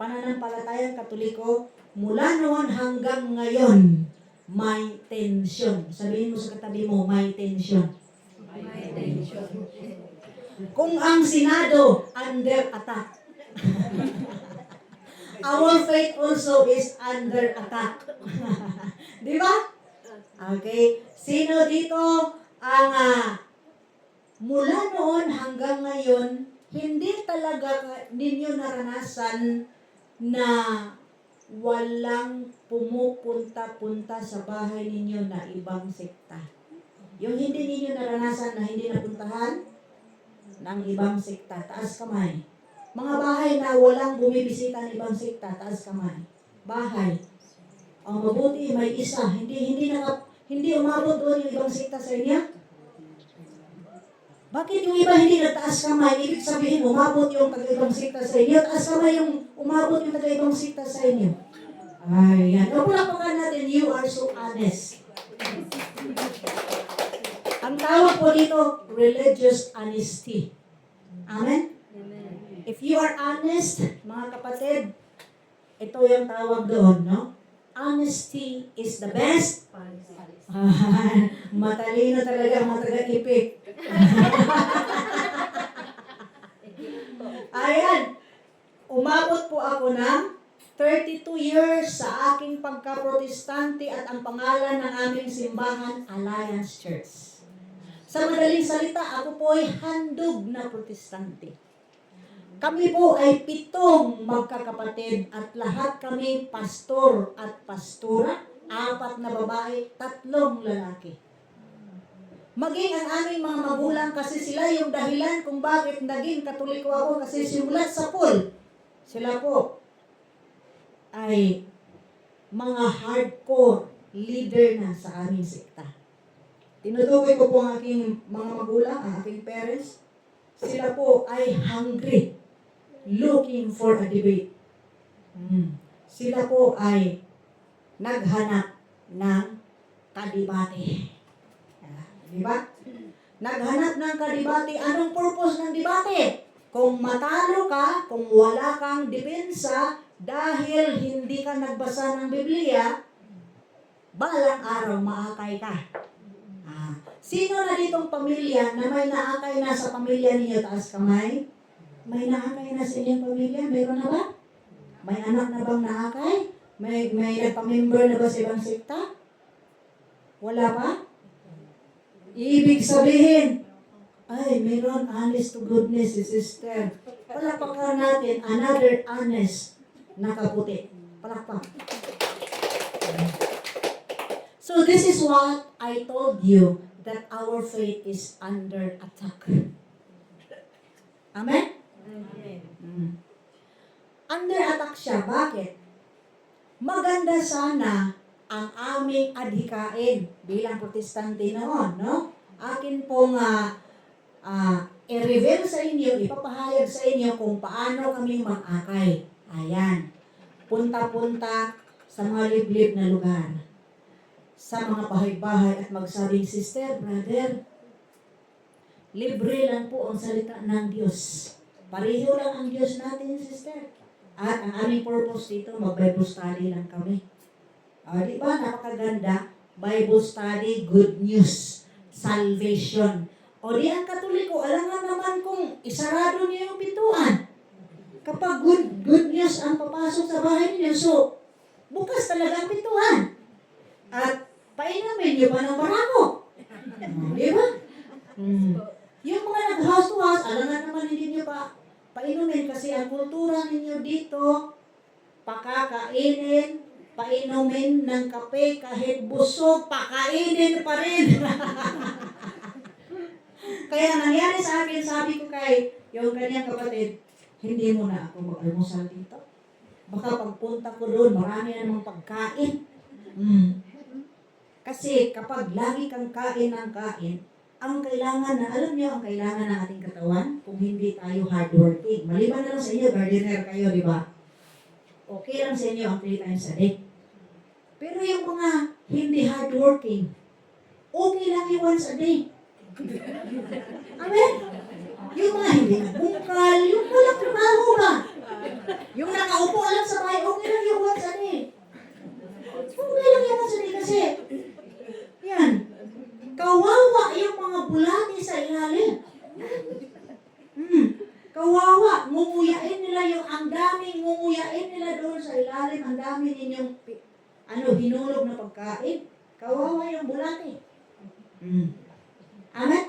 pananampalatayang Katoliko, mula noon hanggang ngayon, may tensyon. Sabihin mo sa katabi mo, may tensyon. May tension. Kung ang Senado, under attack. Our faith also is under attack. Di ba? Okay. Sino dito ang mula noon hanggang ngayon, hindi talaga ninyo naranasan na walang pumupunta-punta sa bahay ninyo na ibang sekta? Yung hindi ninyo naranasan na hindi napuntahan ng ibang sekta, taas kamay. Mga bahay na walang bumibisita ng ibang sekta, taas kamay. Bahay. Ang mabuti, may isa. Hindi umabot doon yung ibang sekta sa inyo? Bakit yung iba hindi nagtaas kamay? Ibig sabihin, umabot yung taga-ibang sekta sa inyo. Taas kamay yung umabot yung taga-ibang sekta sa inyo. Ay, yan. Kapulapakan natin, you are so honest. Ang tawag po dito, religious honesty. Amen? Amen. If you are honest, mga kapatid, ito yung tawag doon, no? Honesty is the best. Matalino talaga ang mga taga-ipik. Ayan. Umabot po ako ng 32 years sa aking pagka-protestante at ang pangalan ng aming simbahan, Alliance Church. Sa madaling salita, ako po ay handog na protestante. Kami po ay 7 magkakapatid at lahat kami pastor at pastora, 4 na babae, 3 lalaki. Maging ang aming mga magulang kasi sila yung dahilan kung bakit naging Katoliko ako kasi simulat sa pool. Sila po ay mga hardcore leader na sa aming sekta. Tinutukoy ko po ang aking mga magulang, ang aking parents. Sila po ay hungry, looking for a debate. Sila po ay naghanap ng kadibate. Diba? Naghanap ng kadibate. Anong purpose ng debate? Kung matalo ka, kung wala kang depensa, dahil hindi ka nagbasa ng Biblia, balang araw maakay ka. Sino na ditong pamilya na may naakay na sa pamilya niyo? Taas kamay. May naakay na sa inyong pamilya? Meron na ba? May anak na bang naakay? May nagpa-member na ba sa ibang sekta? Wala pa? Ibig sabihin, ay, meron honest to goodness si sister. Palakpakan natin, another honest na kaputi. Palakpak. So this is what I told you, that our faith is under attack. Amen? Amen. Under attack siya. Bakit? Maganda sana ang aming adhikain bilang protestante noon, no? Akin pong i-reveal sa inyo, ipapahayag sa inyo kung paano kami mag-akay. Ayan. Punta-punta sa mga liblib na lugar. Sa mga bahay-bahay at magsabing, sister, brother, libre lang po ang salita ng Diyos. Pareho lang ang Diyos natin, sister. At ang aming purpose dito, mag-Bible study lang kami. Di ba? Napakaganda. Bible study, good news, salvation. O di ang Katoliko, alam nga naman kung isarado niyo yung pintuan. Kapag good news ang papasok sa bahay niyo, so, bukas talaga ang pintuan. At painamin niyo pa ng barako. Di ba? Yung mga nag-house to house, alam nga naman hindi niyo pa painumin kasi ang kultura ninyo dito, pakakainin, painumin ng kape kahit busog, pakainin pa rin. Kaya nangyari sa akin, sabi ko kay yung kanyang kapatid, hindi mo na ako mag-almusal dito. Baka pagpunta ko doon, marami na namang pagkain. Kasi kapag lagi kang kain ng kain, ang kailangan na, alam niyo ang kailangan ng ating katawan kung hindi tayo hardworking. Maliban na lang sa inyo, gardener kayo, di ba? Okay lang sa inyo ang 3 times a day. Pero yung mga hindi hardworking, okay lang yung once a day. Amen? Yung mga hindi nagbungkal, yung walang trabaho ba? Yung nakaupo lang sa bahay, okay lang yung once a day. Okay lang yung once a day kasi, yan, kawawa yung mga bulati sa ilalim. Kawawa, ngunguyain nila yung ang daming ngunguyain nila doon sa ilalim, ang dami ninyong hinulog na pagkain. Kawawa yung bulati. Amen?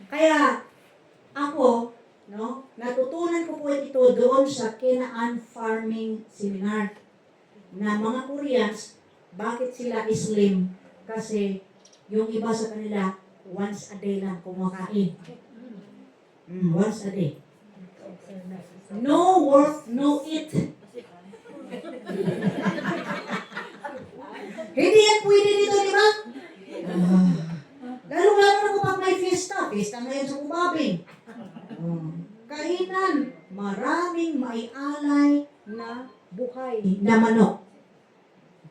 Kaya, ako, natutunan ko po ito doon sa Canaan Farming Seminar na mga Koreans, bakit sila slim? Kasi yung iba sa kanila, once a day lang kumakain. Once a day. No work, no eat. Hindi yan pwede dito, di ba? Lalo-lalo na kapag may fiesta. Fiesta ngayon sa Kumabing. Kainan, maraming may alay na buhay na manok.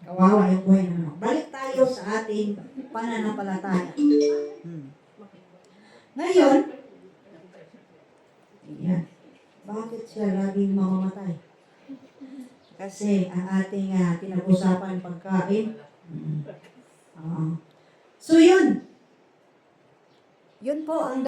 Kawawa yung buhay na manok. Balik tayo sa ating pananampalataya. Ngayon, yan. Bakit siya laging mamamatay? Kasi ang ating pinag-usapan pagkain. So yun. Yun po ang